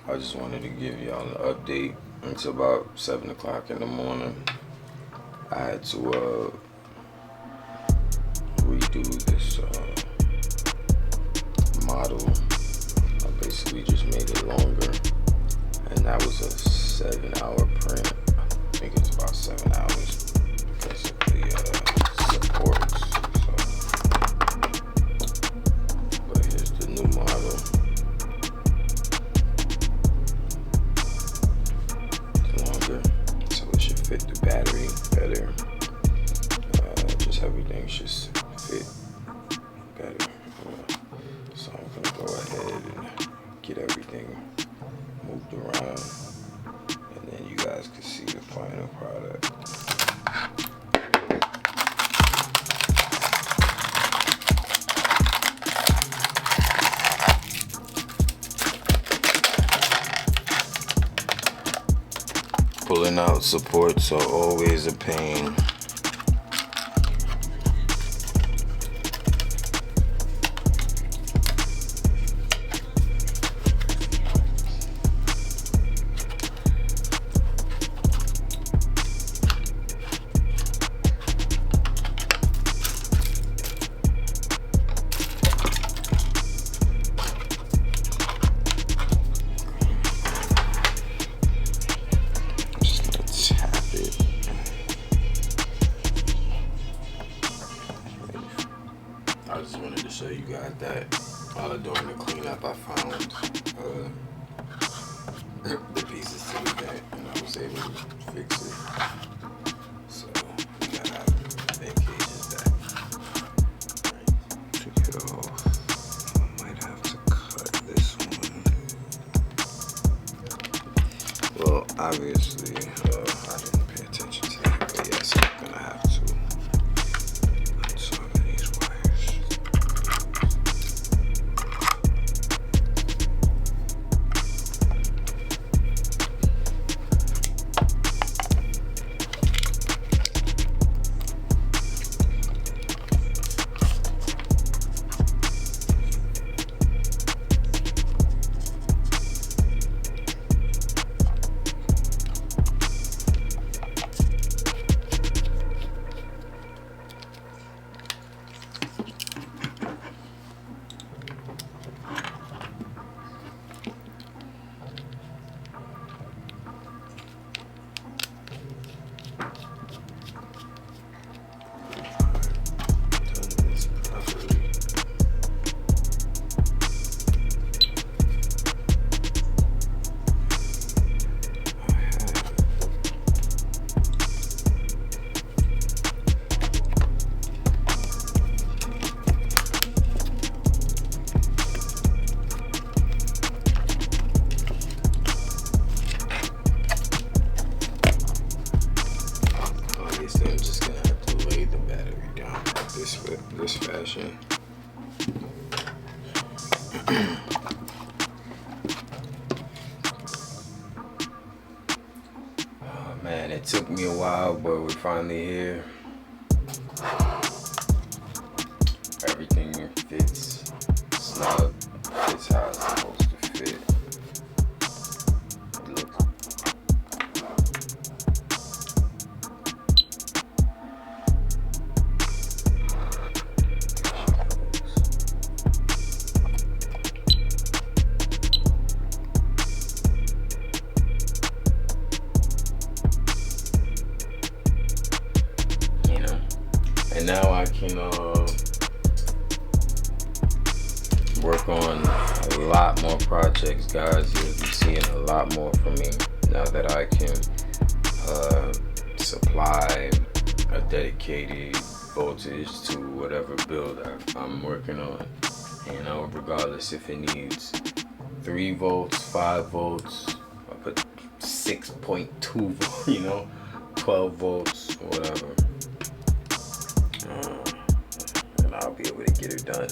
I just wanted to give y'all an update. It's about 7 o'clock in the morning. I had to redo this model. I basically just made it longer, and that was a 7-hour print. I think it's about 7 hours because of the supports. So, but here's the new model. Longer, so it should fit the battery better. Just everything should fit better. So I'm gonna go ahead and get everything moved around, and then you guys can see the final product. Pulling out supports are always a pain. I just wanted to show you guys that during the cleanup I found the pieces to the vent, and I was able to fix it. So we got our vent cages back. Took it off. I might have to cut this one. Well, obviously I didn't pay attention to that, but yes, I'm gonna have to. I'm just gonna have to lay the battery down this fashion. Oh man, it took me a while, but we're finally here. Everything fits snug, fits how it's supposed to fit. And now I can work on a lot more projects, guys. You'll be seeing a lot more from me now that I can supply a dedicated voltage to whatever build I'm working on. You know, regardless if it needs 3 volts, 5 volts, I put 6.2 volts, you know, 12 volts, whatever. And I'll be able to get it done.